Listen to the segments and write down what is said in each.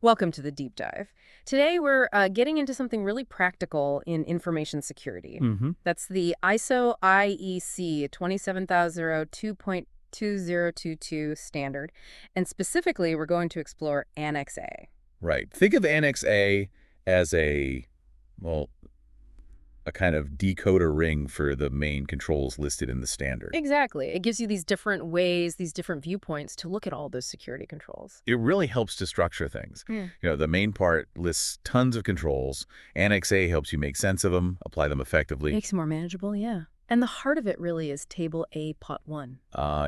Welcome to the deep dive. Today we're getting into something really practical in information security. hmm That's the ISO IEC 27002.2022 standard. And specifically, we're going to explore Annex A. Right. Think of Annex A as well, a kind of decoder ring for the main controls listed in the standard. Exactly. It gives you these different ways, these different viewpoints to look at all those security controls. It really helps to structure things. Hmm. The main part lists tons of controls. Annex A helps you make sense of them, apply them effectively. Makes it more manageable, yeah. And the heart of it really is Table A, Pot 1.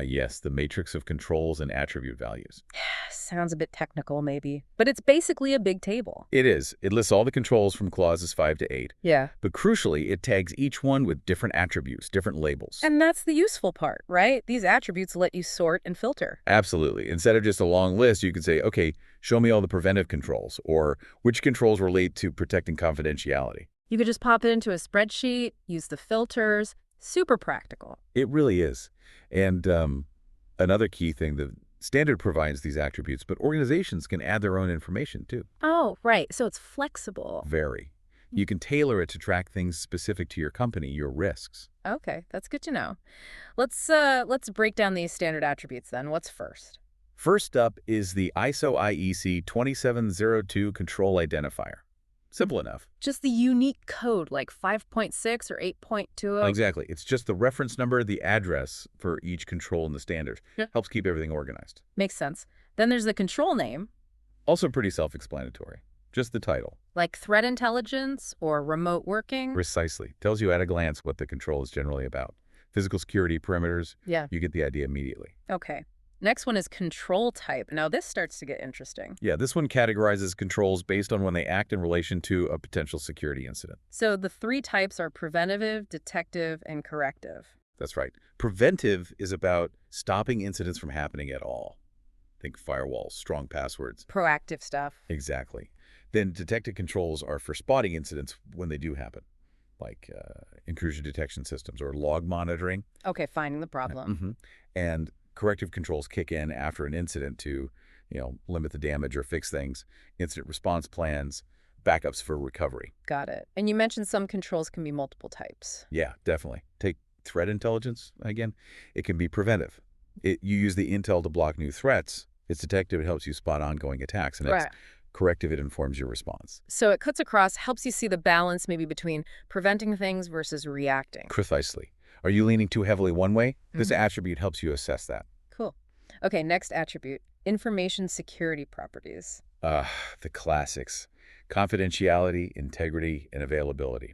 Yes, the matrix of controls and attribute values. Sounds a bit technical, maybe. But it's basically a big table. It is. It lists all the controls from clauses 5 to 8. Yeah. But crucially, it tags each one with different attributes, different labels. And that's the useful part, right? These attributes let you sort and filter. Absolutely. Instead of just a long list, you could say, okay, show me all the preventive controls, or which controls relate to protecting confidentiality. You could just pop it into a spreadsheet, use the filters. Super practical. It really is. And another key thing, the standard provides these attributes, but organizations can add their own information too. Oh, right. So it's flexible. Very. You can tailor it to track things specific to your company, your risks. Okay, that's good to know. Let's break down these standard attributes then. What's first? First up is the ISO IEC 2702 control identifier. Simple enough. Just the unique code like 5.6 or 8.20. Exactly. It's just the reference number, the address for each control in the standard. Yeah. Helps keep everything organized. Makes sense. Then there's the control name, Also pretty self-explanatory. Just the title. like threat intelligence or remote working. Precisely. Tells you at a glance what the control is generally about. Physical security perimeters. Yeah. You get the idea immediately. Okay. Next one is control type. Now this starts to get interesting. Yeah, this one categorizes controls based on when they act in relation to a potential security incident. So the three types are preventative, detective, and corrective. That's right. Preventive is about stopping incidents from happening at all. Think firewalls, strong passwords. Proactive stuff. Exactly. Then detective controls are for spotting incidents when they do happen, like intrusion detection systems or log monitoring. Okay, finding the problem. And corrective controls kick in after an incident to, limit the damage or fix things. Incident response plans, backups for recovery. Got it. And you mentioned some controls can be multiple types. Yeah, definitely. Take threat intelligence again. It can be preventive. You use the intel to block new threats. It's detective. It helps you spot ongoing attacks. And it's corrective. It informs your response. So it cuts across, helps you see the balance maybe between preventing things versus reacting. Precisely. Are you leaning too heavily one way? This attribute helps you assess that. Cool. Okay, next attribute, information security properties. The classics. Confidentiality, integrity, and availability.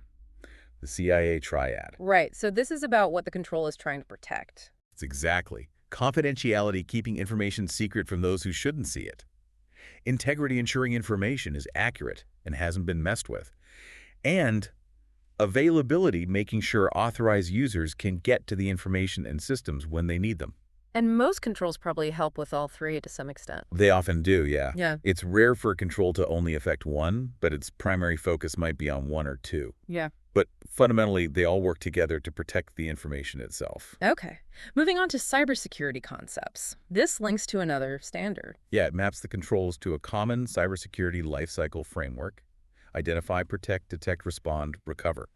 The CIA triad. Right, so this is about what the control is trying to protect. It's exactly. Confidentiality, keeping information secret from those who shouldn't see it. Integrity, ensuring information is accurate and hasn't been messed with. And availability, making sure authorized users can get to the information and systems when they need them. And most controls probably help with all three to some extent. They often do, yeah. Yeah. It's rare for a control to only affect one, but its primary focus might be on one or two. Yeah. But fundamentally, they all work together to protect the information itself. Okay. Moving on to cybersecurity concepts. This links to another standard. Yeah, it maps the controls to a common cybersecurity lifecycle framework. Identify, protect, detect, respond, recover.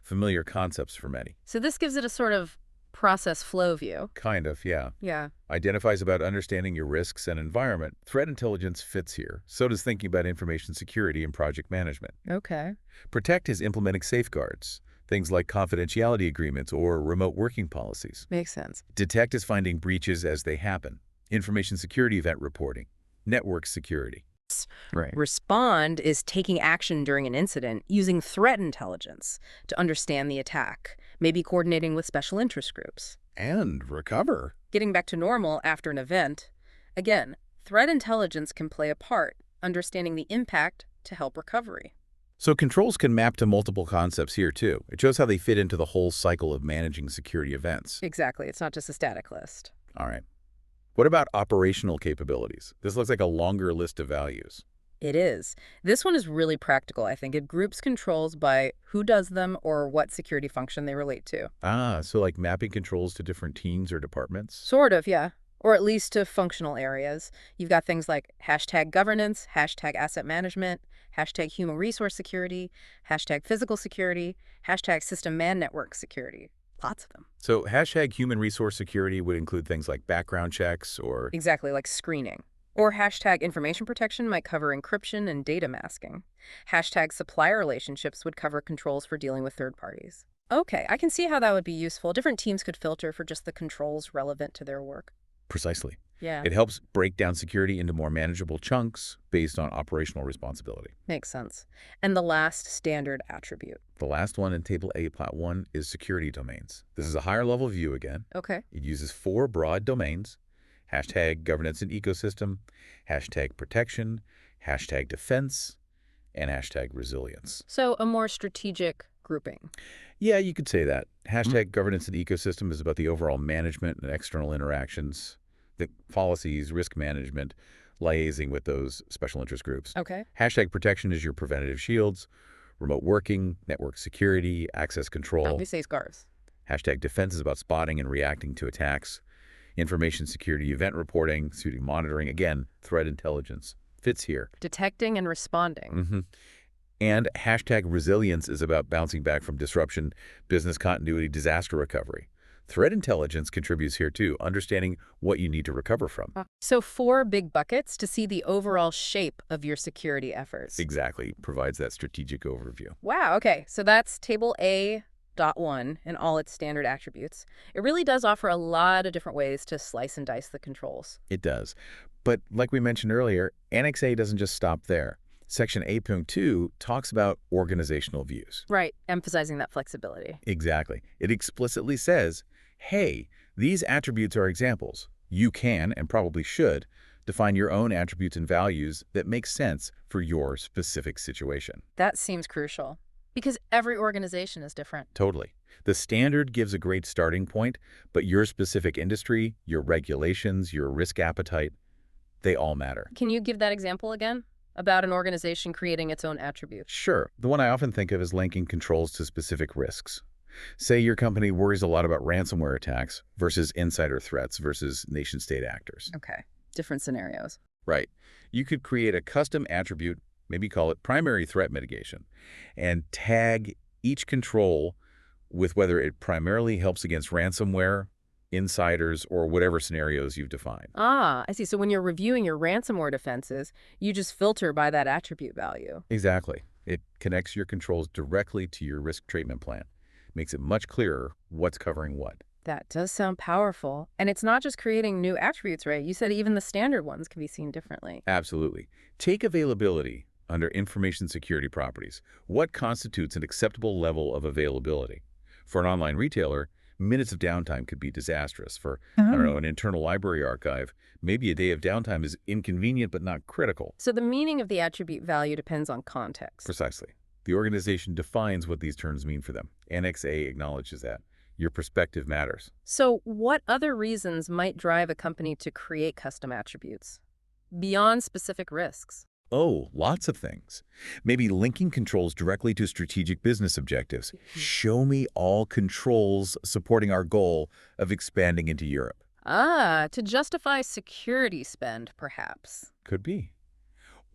Familiar concepts for many. So this gives it a sort of process flow view. Kind of, yeah. Yeah. Identifies about understanding your risks and environment. Threat intelligence fits here. So does thinking about information security and project management. Okay. Protect is implementing safeguards, things like confidentiality agreements or remote working policies. Makes sense. Detect is finding breaches as they happen. Information security event reporting. Network security. Right. Respond is taking action during an incident using threat intelligence to understand the attack, maybe coordinating with special interest groups. And recover. Getting back to normal after an event. Again, threat intelligence can play a part, understanding the impact to help recovery. So controls can map to multiple concepts here too. It shows how they fit into the whole cycle of managing security events. Exactly. It's not just a static list. All right. What about operational capabilities? This looks like a longer list of values. It is. This one is really practical, I think. It groups controls by who does them or what security function they relate to. So like mapping controls to different teams or departments? Sort of, yeah. or at least to functional areas. You've got things like hashtag governance, hashtag asset management, hashtag human resource security, hashtag physical security, hashtag system man network security. Lots of them. So hashtag human resource security would include things like background checks or... Exactly, like screening. Or hashtag information protection might cover encryption and data masking. Hashtag supplier relationships would cover controls for dealing with third parties. Okay, I can see how that would be useful. Different teams could filter for just the controls relevant to their work. Precisely. Yeah, It helps break down security into more manageable chunks based on operational responsibility. makes sense. And the last standard attribute. The last one in Table A, Plat 1, is security domains. This is a higher level view again. Okay. It uses 4 broad domains: hashtag governance and ecosystem, hashtag protection, hashtag defense, and hashtag resilience. So a more strategic grouping. Yeah, you could say that. Hashtag governance and ecosystem is about the overall management and external interactions, the policies, risk management, liaising with those special interest groups. Okay. Hashtag protection is your preventative shields, remote working, network security, access control. Obviously scarves. Hashtag defense is about spotting and reacting to attacks. Information security, event reporting, security monitoring, again, threat intelligence fits here. Detecting and responding. And hashtag resilience is about bouncing back from disruption, business continuity, disaster recovery. Threat intelligence contributes here too, understanding what you need to recover from. So 4 big buckets to see the overall shape of your security efforts. Exactly, provides that strategic overview. Wow, okay. So that's Table A.1 and all its standard attributes. It really does offer a lot of different ways to slice and dice the controls. It does. But like we mentioned earlier, Annex A doesn't just stop there. Section 8.2 talks about organizational views. Right, emphasizing that flexibility. Exactly. It explicitly says, hey, these attributes are examples. You can, and probably should, define your own attributes and values that make sense for your specific situation. That seems crucial because every organization is different. Totally. The standard gives a great starting point, but your specific industry, your regulations, your risk appetite, they all matter. Can you give that example again? About an organization creating its own attributes? Sure. The one I often think of is linking controls to specific risks. Say your company worries a lot about ransomware attacks versus insider threats versus nation-state actors. Okay, different scenarios. Right. You could create a custom attribute, maybe call it primary threat mitigation, and tag each control with whether it primarily helps against ransomware, insiders, or whatever scenarios you've defined. Ah, I see. So when you're reviewing your ransomware defenses, you just filter by that attribute value. Exactly. It connects your controls directly to your risk treatment plan. Makes it much clearer what's covering what. That does sound powerful. And it's not just creating new attributes, right? You said even the standard ones can be seen differently. Absolutely. Take availability under information security properties. What constitutes an acceptable level of availability? For an online retailer, minutes of downtime could be disastrous. For, I don't know, an internal library archive, maybe a day of downtime is inconvenient but not critical. So the meaning of the attribute value depends on context. Precisely. The organization defines what these terms mean for them. Annex A acknowledges that. Your perspective matters. So what other reasons might drive a company to create custom attributes beyond specific risks? Oh, lots of things. Maybe linking controls directly to strategic business objectives. Show me all controls supporting our goal of expanding into Europe. Ah, to justify security spend, perhaps. Could be.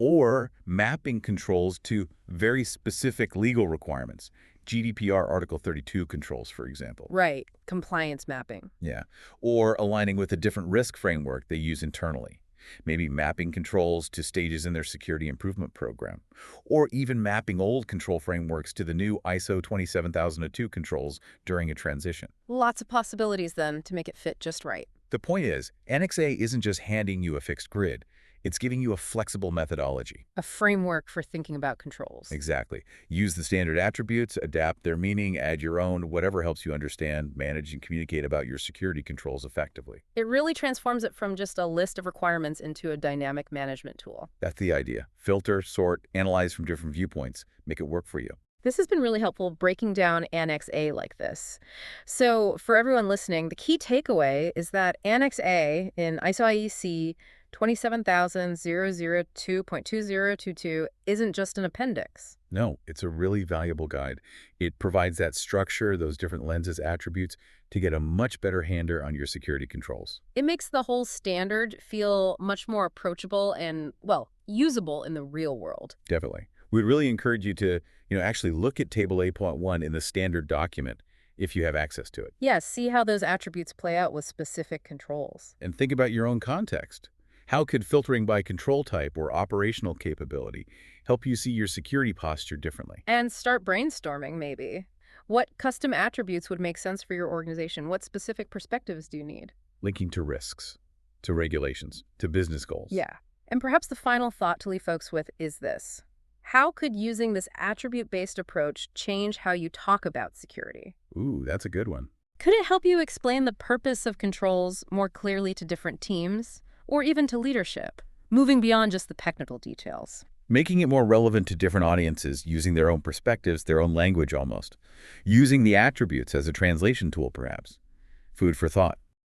Or mapping controls to very specific legal requirements. GDPR Article 32 controls, for example. Right, compliance mapping. Yeah. Or aligning with a different risk framework they use internally. Maybe mapping controls to stages in their security improvement program. Or even mapping old control frameworks to the new ISO 27002 controls during a transition. Lots of possibilities, then, to make it fit just right. The point is, Annex A isn't just handing you a fixed grid. It's giving you a flexible methodology. A framework for thinking about controls. Exactly. Use the standard attributes, adapt their meaning, add your own, whatever helps you understand, manage, and communicate about your security controls effectively. It really transforms it from just a list of requirements into a dynamic management tool. That's the idea. Filter, sort, analyze from different viewpoints. Make it work for you. This has been really helpful breaking down Annex A like this. So for everyone listening, the key takeaway is that Annex A in ISO IEC 27002.2022 isn't just an appendix. No, it's a really valuable guide. It provides that structure, those different lenses attributes, to get a much better handle on your security controls. It makes the whole standard feel much more approachable and, well, usable in the real world. Definitely. We'd really encourage you to, actually look at Table 8.1 in the standard document if you have access to it. Yes, see how those attributes play out with specific controls. And think about your own context. How could filtering by control type or operational capability help you see your security posture differently? And start brainstorming, maybe. What custom attributes would make sense for your organization? What specific perspectives do you need? Linking to risks, to regulations, to business goals. Yeah. And perhaps the final thought to leave folks with is this. How could using this attribute-based approach change how you talk about security? Ooh, that's a good one. Could it help you explain the purpose of controls more clearly to different teams, or even to leadership, moving beyond just the technical details? Making it more relevant to different audiences using their own perspectives, their own language almost. Using the attributes as a translation tool, perhaps. Food for thought.